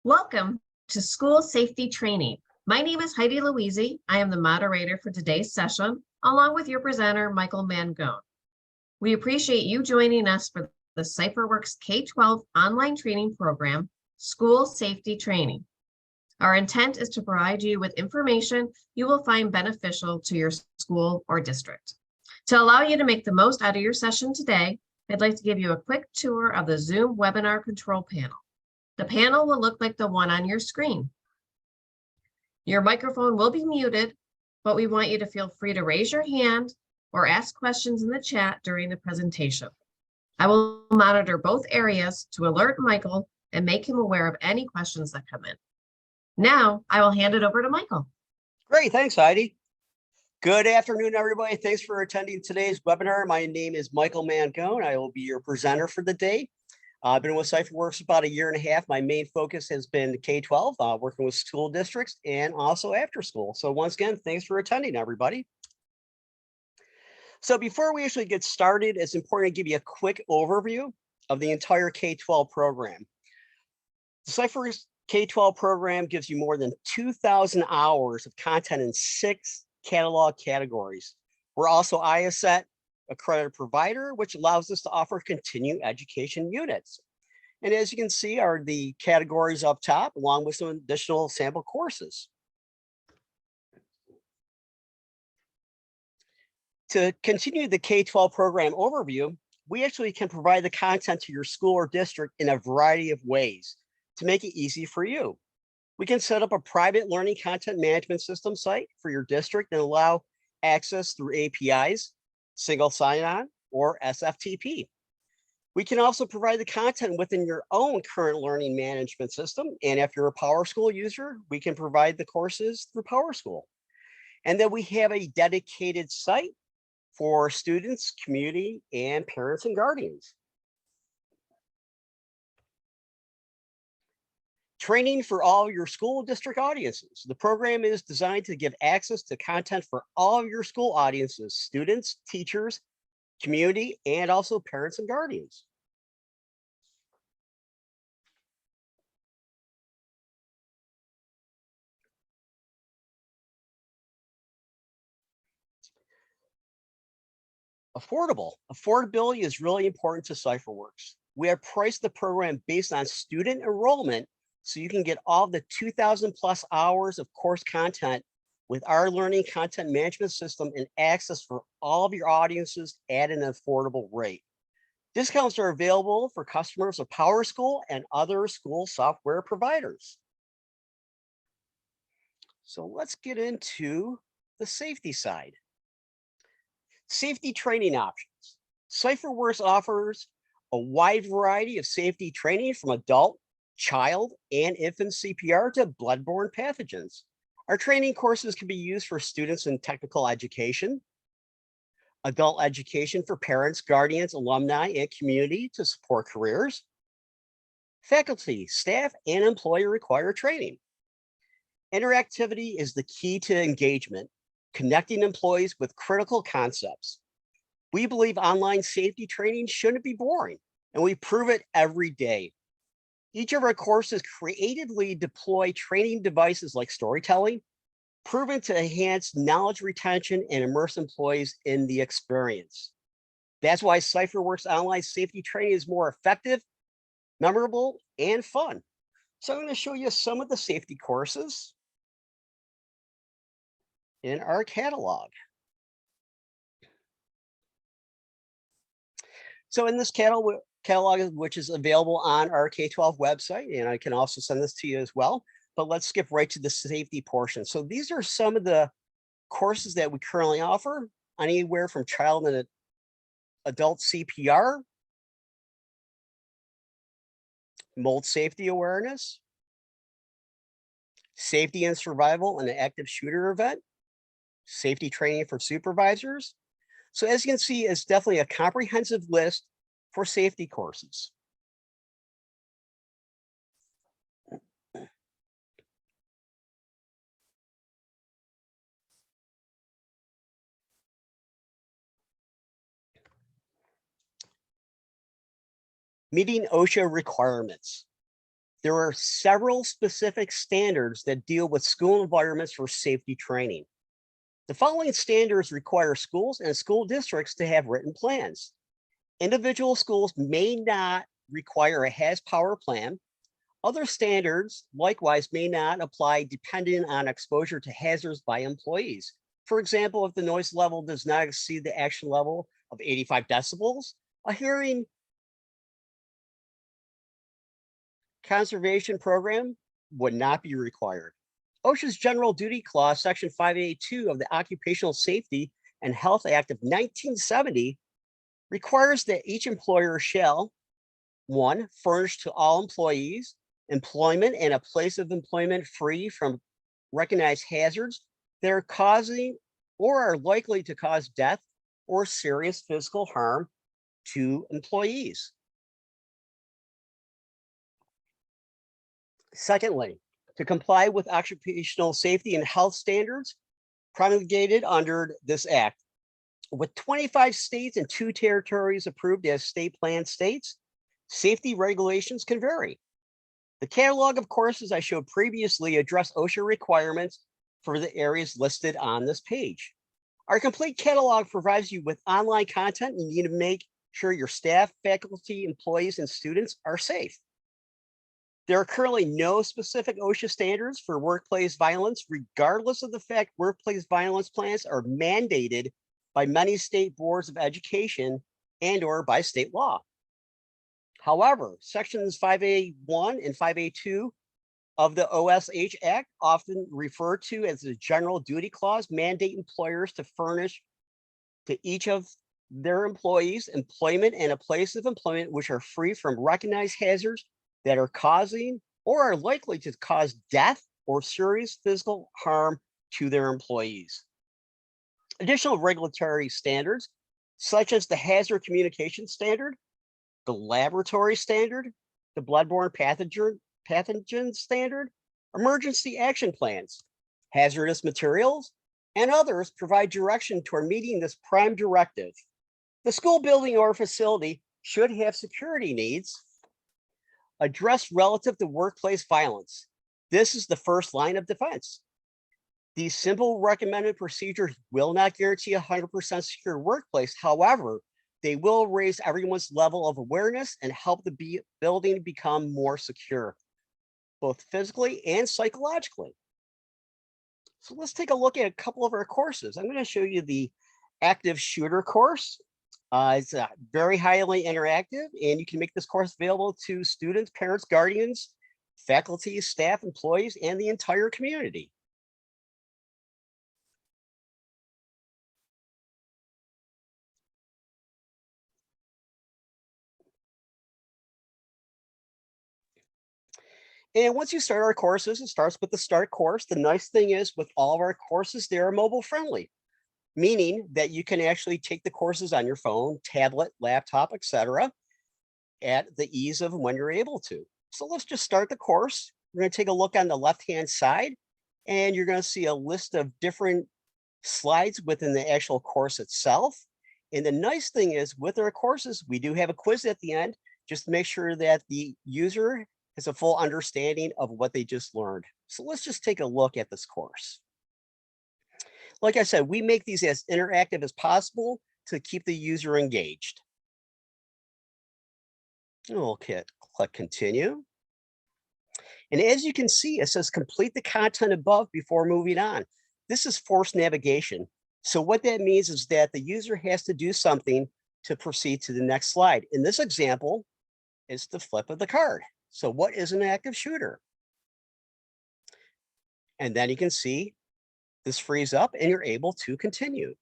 Welcome to School Safety Training. My name is Heidi Louisi. I am the moderator for today's session, along with your presenter, Michael Mangone. We appreciate you joining us for the CypherWorx K-12 online training program, School Safety Training. Our intent is to provide you with information you will find beneficial to your school or district. To allow you to make the most out of your session today, I'd like to give you a quick tour of the Zoom webinar control panel. The panel will look like the one on your screen. Your microphone will be muted, but we want you to feel free to raise your hand or ask questions in the chat during the presentation. I will monitor both areas to alert Michael and make him aware of any questions that come in. Now, I will hand it over to Michael. Great, thanks, Heidi. Good afternoon, everybody. Thanks for attending today's webinar. My name is Michael Mangone. I will be your presenter for the day. I've been with CypherWorx about a year and a half. My main focus has been K-12, working with school districts and also after school. So once again, thanks for attending, everybody. So before we actually get started, it's important to give you a quick overview of the entire K-12 program. The CypherWorx K-12 program gives you more than 2,000 hours of content in 6 catalog categories. We're also ISET accredited provider, which allows us to offer continuing education units. And as you can see are the categories up top, along with some additional sample courses. To continue the K-12 program overview, we actually can provide the content to your school or district in a variety of ways to make it easy for you. We can set up a private learning content management system site for your district and allow access through APIs, single sign-on, or SFTP. We can also provide the content within your own current learning management system. And if you're a PowerSchool user, we can provide the courses through PowerSchool. And then we have a dedicated site for students, community, and parents and guardians. Training for all your school district audiences. The program is designed to give access to content for all of your school audiences, students, teachers, community, and also parents and guardians. Affordability is really important to CypherWorx. We have priced the program based on student enrollment, so you can get all the 2,000 plus hours of course content with our learning content management system and access for all of your audiences at an affordable rate. Discounts are available for customers of PowerSchool and other school software providers. So let's get into the safety side. Safety training options. CypherWorx offers a wide variety of safety training from adult, child, and infant CPR to bloodborne pathogens. Our training courses can be used for students in technical education, adult education for parents, guardians, alumni, and community to support careers. Faculty, staff, and employee require training. Interactivity is the key to engagement, connecting employees with critical concepts. We believe online safety training shouldn't be boring, and we prove it every day. Each of our courses creatively deploy training devices like storytelling, proven to enhance knowledge retention and immerse employees in the experience. That's why CypherWorx online safety training is more effective, memorable, and fun. So I'm going to show you some of the safety courses in our catalog. So in this catalog, which is available on our K-12 website, and I can also send this to you as well, but let's skip right to the safety portion. So these are some of the courses that we currently offer, anywhere from child and adult CPR, mold safety awareness, safety and survival in an active shooter event, safety training for supervisors. So as you can see, it's definitely a comprehensive list for safety courses. Meeting OSHA requirements. There are several specific standards that deal with school environments for safety training. The following standards require schools and school districts to have written plans. Individual schools may not require a HAZ power plan. Other standards, likewise, may not apply depending on exposure to hazards by employees. For example, if the noise level does not exceed the action level of 85 decibels, a hearing conservation program would not be required. OSHA's General Duty Clause, Section 582 of the Occupational Safety and Health Act of 1970 requires that each employer shall, 1, furnish to all employees employment and a place of employment free from recognized hazards that are causing or are likely to cause death or serious physical harm to employees. Secondly, to comply with occupational safety and health standards promulgated under this act. With 25 states and 2 territories approved as state planned states, safety regulations can vary. The catalog of courses I showed previously address OSHA requirements for the areas listed on this page. Our complete catalog provides you with online content you need to make sure your staff, faculty, employees, and students are safe. There are currently no specific OSHA standards for workplace violence, regardless of the fact workplace violence plans are mandated by many state boards of education and/or by state law. However, sections 5A1 and 5A2 of the OSH Act, often referred to as the General Duty Clause, mandate employers to furnish to each of their employees employment and a place of employment which are free from recognized hazards that are causing or are likely to cause death or serious physical harm to their employees. Additional regulatory standards, such as the Hazard Communication Standard, the Laboratory Standard, the Bloodborne Pathogen Standard, Emergency Action Plans, Hazardous Materials, and others provide direction toward meeting this prime directive. The school building or facility should have security needs addressed relative to workplace violence. This is the first line of defense. These simple recommended procedures will not guarantee a 100% secure workplace. However, they will raise everyone's level of awareness and help the building become more secure, both physically and psychologically. So let's take a look at a couple of our courses. I'm going to show you the active shooter course. It's very highly interactive, and you can make this course available to students, parents, guardians, faculty, staff, employees, and the entire community. And once you start our courses, it starts with the start course. The nice thing is with all of our courses, they're mobile friendly, meaning that you can actually take the courses on your phone, tablet, laptop, etc., at the ease of when you're able to. So let's just start the course. We're going to take a look on the left-hand side, and you're going to see a list of different slides within the actual course itself. And the nice thing is with our courses, we do have a quiz at the end, just to make sure that the user has a full understanding of what they just learned. So let's just take a look at this course. Like I said, we make these as interactive as possible to keep the user engaged. We'll click continue. And as you can see, it says complete the content above before moving on. This is forced navigation. So what that means is that the user has to do something to proceed to the next slide. In this example, it's the flip of the card. So what is an active shooter? And then you can see this frees up and you're able to continue.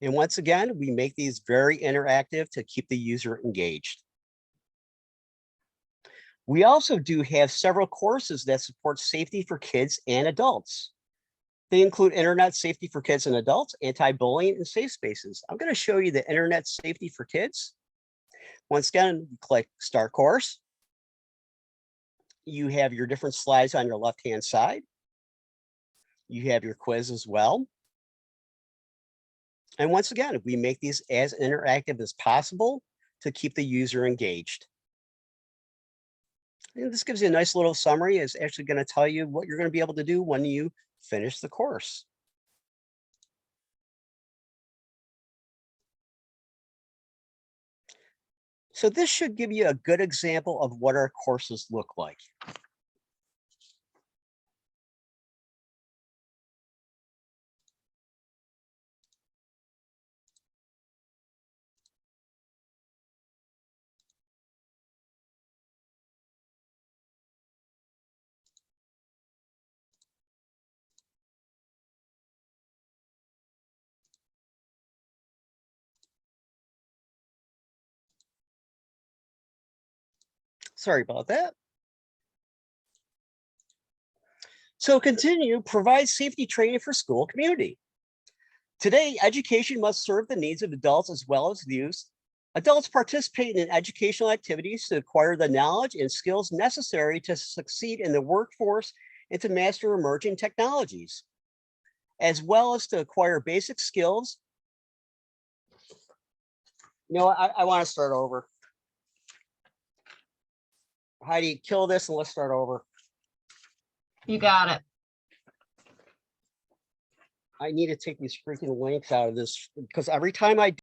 And once again, we make these very interactive to keep the user engaged. We also do have several courses that support safety for kids and adults. They include internet safety for kids and adults, anti-bullying, and safe spaces. I'm going to show you the internet safety for kids. Once again, you click start course. You have your different slides on your left-hand side. You have your quiz as well. And once again, we make these as interactive as possible to keep the user engaged. And this gives you a nice little summary. It's actually going to tell you what you're going to be able to do when you finish the course. So this should give you a good example of what our courses look like. Sorry about that. So continue, provide safety training for school community. Today, education must serve the needs of adults as well as youth. Adults participate in educational activities to acquire the knowledge and skills necessary to succeed in the workforce and to master emerging technologies, as well as to acquire basic skills. You know, I want to start over. Heidi, kill this and let's start over. You got it. I need to take these freaking links out of this because every time I